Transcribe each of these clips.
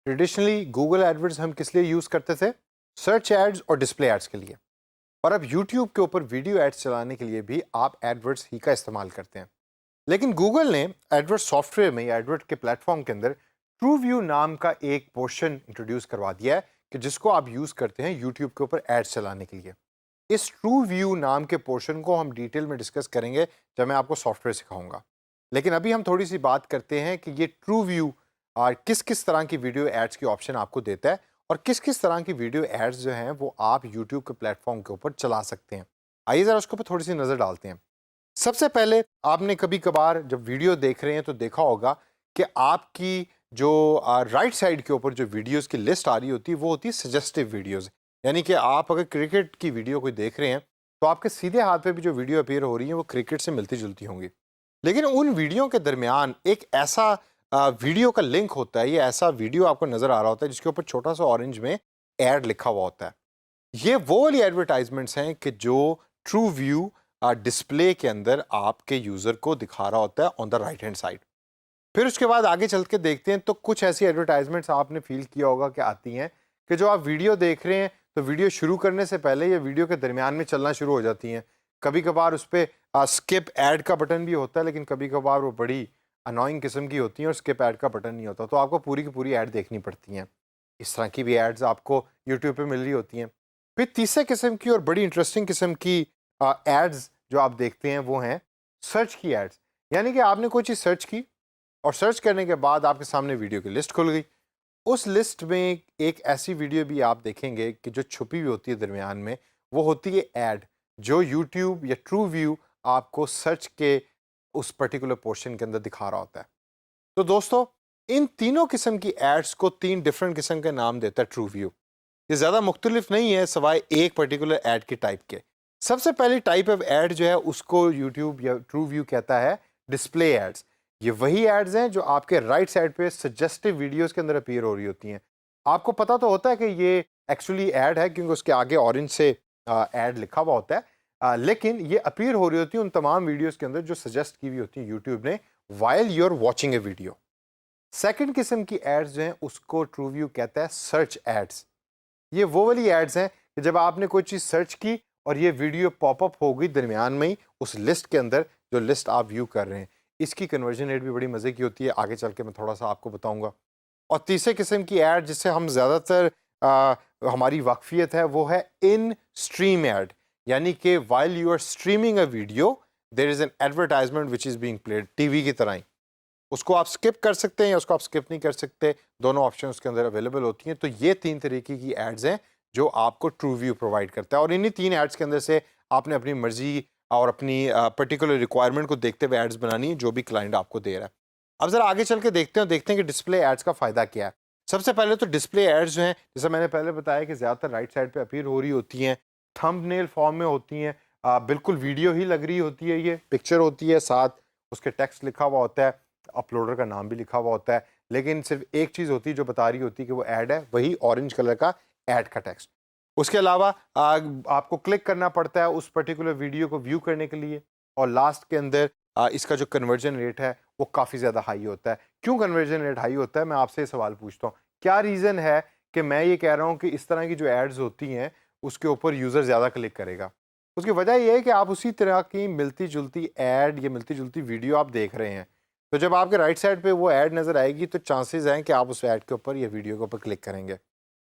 Traditionally Google AdWords हम किस लिए यूज़ करते थे? सर्च एड्स और डिस्प्ले एड्स के लिए। और अब यूट्यूब के ऊपर वीडियो एड्स चलाने के लिए भी आप एडवर्ड्स ही का इस्तेमाल करते हैं। लेकिन गूगल ने एडवर्ड सॉफ्टवेयर में या एडवर्ड के प्लेटफॉर्म के अंदर ट्रू व्यू नाम का एक पोर्शन इंट्रोड्यूस करवा दिया है कि जिसको आप यूज़ करते हैं यूट्यूब के ऊपर एड्स चलाने के लिए। इस ट्रू व्यू नाम के पोर्शन को हम डिटेल में डिस्कस करेंगे जब मैं आपको सॉफ्टवेयर सिखाऊंगा। लेकिन अभी हम थोड़ी सी बात करते हैं कि ये ट्रू व्यू किस किस तरह की वीडियो एड्स की ऑप्शन आपको देता है और किस किस तरह की वीडियो एड्स जो हैं वो आप यूट्यूब के प्लेटफॉर्म के ऊपर चला सकते हैं। आइए ज़रा उसके ऊपर थोड़ी सी नज़र डालते हैं। सबसे पहले आपने कभी कभार जब वीडियो देख रहे हैं तो देखा होगा कि आपकी जो राइट साइड के ऊपर जो वीडियोस की लिस्ट आ रही होती है वो होती है सजेस्टिव वीडियोस। यानी कि आप अगर क्रिकेट की वीडियो कोई देख रहे हैं तो आपके सीधे हाथ पे भी जो वीडियो अपीयर हो रही है वो क्रिकेट से मिलती जुलती होंगी। लेकिन उन वीडियो के दरमियान एक ऐसा वीडियो का लिंक होता है, ये ऐसा वीडियो आपको नज़र आ रहा होता है जिसके ऊपर छोटा सा ऑरेंज में एड लिखा हुआ होता है। ये वो वाली एडवर्टाइजमेंट्स हैं कि जो ट्रू व्यू डिस्प्ले के अंदर आपके यूज़र को दिखा रहा होता है on the right hand side. फिर उसके बाद आगे चल के देखते हैं तो कुछ ऐसी एडवर्टाइजमेंट्स आपने फील किया होगा कि आती हैं कि जो आप वीडियो देख रहे हैं तो वीडियो शुरू करने से पहले ये वीडियो के दरमियान में चलना शुरू हो जाती हैं। कभी कभार उस पर स्किप ऐड का बटन भी होता है, लेकिन कभी कभार वो बड़ी अनोइंग किस्म की होती हैं और स्किप ऐड का बटन नहीं होता, तो आपको पूरी की पूरी ऐड देखनी पड़ती हैं। इस तरह की भी एड्स आपको यूट्यूब पे मिल रही होती हैं। फिर तीसरे किस्म की और बड़ी इंटरेस्टिंग किस्म की एड्स जो आप देखते हैं वो हैं सर्च की एड्स। यानी कि आपने कोई चीज़ सर्च की और सर्च करने के बाद आपके सामने वीडियो की लिस्ट खुल गई। उस लिस्ट में एक ऐसी वीडियो भी आप देखेंगे कि जो छुपी हुई होती है दरमियान में, वो होती है ऐड, जो यूट्यूब या ट्रू व्यू आपको सर्च के उस पर्टिकुलर पोर्शन के अंदर दिखा रहा होता है। तो दोस्तों, इन तीनों किस्म की एड्स को तीन डिफरेंट किस्म के नाम देता है ट्रू व्यू। ये ज़्यादा मुख्तलिफ नहीं है सिवाय एक पर्टिकुलर ऐड के टाइप के। सबसे पहली टाइप ऑफ ऐड जो है उसको यूट्यूब या ट्रू व्यू कहता है डिस्प्ले एड्स। ये वही एड्स हैं जो आपके राइट साइड पे सजेस्टिव वीडियोस के अंदर अपीयर हो रही होती हैं। आपको पता तो होता है कि ये एक्चुअली ऐड है क्योंकि उसके आगे ऑरेंज से ऐड लिखा हुआ होता है। लेकिन ये अपीयर हो रही होती है उन तमाम वीडियोस के अंदर जो सजेस्ट की हुई होती है यूट्यूब ने while you are watching a video. Second किस्म की एड्स जो हैं उसको ट्रू व्यू कहता है सर्च एड्स। ये वो वाली एड्स हैं कि जब आपने कोई चीज़ सर्च की और ये वीडियो पॉपअप हो गई दरमियान में ही उस लिस्ट के अंदर जो लिस्ट आप व्यू कर रहे हैं। इसकी कन्वर्जन रेट भी बड़ी मज़े की होती है, आगे चल के मैं थोड़ा सा आपको बताऊंगा। और तीसरे किस्म की ऐड जिससे हम ज़्यादातर हमारी वाकफियत है वो है इन स्ट्रीम ऐड। यानी कि while you are streaming a video there is an advertisement which is being played, TV की तरह ही। उसको आप स्किप कर सकते हैं या उसको आप स्किप नहीं कर सकते, दोनों ऑप्शन उसके अंदर अवेलेबल होती हैं। तो ये तीन तरीके की एड्स हैं जो आपको ट्रू व्यू प्रोवाइड करता है और इन्हीं तीन एड्स के अंदर से आपने अपनी मर्जी और अपनी पर्टिकुलर रिक्वायरमेंट को देखते हुए एड्स बनानी है जो भी क्लाइंट आपको दे रहा है। अब ज़रा आगे चल के देखते हैं कि डिस्प्ले एड्स का फ़ायदा क्या है। सबसे पहले तो डिस्प्ले एड्स जो हैं, जैसे मैंने पहले बताया कि ज़्यादातर राइट साइड पे अपीयर हो रही होती हैं, थंबनेल फॉर्म में होती हैं। बिल्कुल वीडियो ही लग रही होती है, ये पिक्चर होती है, साथ उसके टेक्स्ट लिखा हुआ होता है, अपलोडर का नाम भी लिखा हुआ होता है। लेकिन सिर्फ एक चीज़ होती है जो बता रही होती है कि वो ऐड है, वही ऑरेंज कलर का ऐड का टेक्स्ट। उसके अलावा आपको क्लिक करना पड़ता है उस पर्टिकुलर वीडियो को व्यू करने के लिए। और लास्ट के अंदर इसका जो कन्वर्जन रेट है वो काफ़ी ज़्यादा हाई होता है। क्यों कन्वर्जन रेट हाई होता है, मैं आपसे ये सवाल पूछता हूँ। क्या रीज़न है कि मैं ये कह रहा हूँ कि इस तरह की जो एड्स होती हैं उसके ऊपर यूज़र ज़्यादा क्लिक करेगा? उसकी वजह ये है कि आप उसी तरह की मिलती-जुलती ऐड या मिलती-जुलती वीडियो आप देख रहे हैं। तो जब आपके राइट साइड पे वो ऐड नज़र आएगी तो चांसेस हैं कि आप उस ऐड के ऊपर या वीडियो के ऊपर क्लिक करेंगे।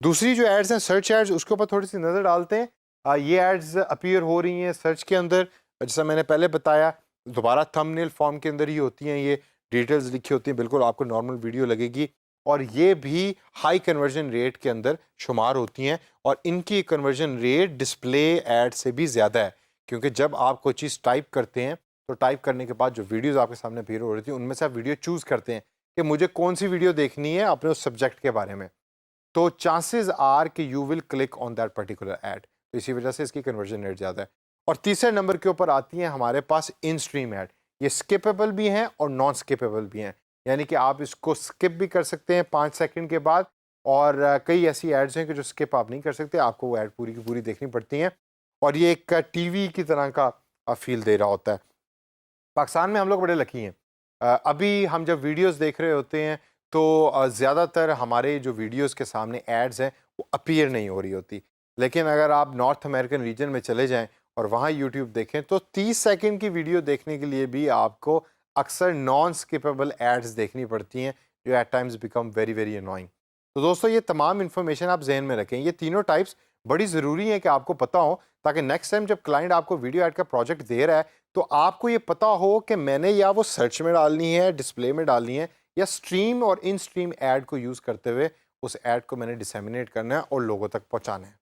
दूसरी जो एड्स हैं सर्च एड्स, उसके ऊपर थोड़ी सी नज़र डालते हैं। ये एड्स अपीयर हो रही हैं सर्च के अंदर, जैसा मैंने पहले बताया, दोबारा थंबनेल फॉर्म के अंदर ही होती हैं, ये डिटेल्स लिखी होती हैं, बिल्कुल आपको नॉर्मल वीडियो लगेगी। और ये भी हाई कन्वर्जन रेट के अंदर शुमार होती हैं और इनकी कन्वर्जन रेट डिस्प्ले एड से भी ज़्यादा है। क्योंकि जब आप कोई चीज़ टाइप करते हैं तो टाइप करने के बाद जो वीडियोज़ आपके सामने अपीयर हो रही थी उनमें से आप वीडियो चूज़ करते हैं कि मुझे कौन सी वीडियो देखनी है अपने उस सब्जेक्ट के बारे में। तो चांसेस आर कि you will click on that particular add. तो इसी वजह से इसकी कन्वर्जन रेट ज़्यादा है। और तीसरे नंबर के ऊपर आती हैं हमारे पास इन स्ट्रीम ऐड। ये स्किपेबल भी हैं और नॉन स्किपेबल भी हैं। यानी कि आप इसको स्किप भी कर सकते हैं 5 सेकंड के बाद। और कई ऐसी एड्स हैं कि जो स्किप आप नहीं कर सकते, आपको वो ऐड पूरी की पूरी देखनी पड़ती हैं। और ये एक टीवी की तरह का फील दे रहा होता है। पाकिस्तान में हम लोग बड़े लकी हैं। अभी हम जब वीडियोस देख रहे होते हैं तो ज़्यादातर हमारे जो वीडियोस के सामने एड्स हैं वो अपीयर नहीं हो रही होती। लेकिन अगर आप नॉर्थ अमेरिकन रीजन में चले जाएँ और वहाँ यूट्यूब देखें तो 30 सेकंड की वीडियो देखने के लिए भी आपको अक्सर नॉन स्किपेबल एड्स देखनी पड़ती हैं, जो at times become very very annoying. तो दोस्तों ये तमाम इन्फॉर्मेशन आप ज़हन में रखें। ये तीनों टाइप्स बड़ी ज़रूरी है कि आपको पता हो, ताकि नेक्स्ट टाइम जब क्लाइंट आपको वीडियो ऐड का प्रोजेक्ट दे रहा है तो आपको ये पता हो कि मैंने या वो सर्च में डालनी है, डिस्प्ले में डालनी है, या स्ट्रीम और इन स्ट्रीम ऐड को यूज़ करते हुए उस ऐड को मैंने डिसेमिनेट करना है और लोगों तक पहुंचाना है।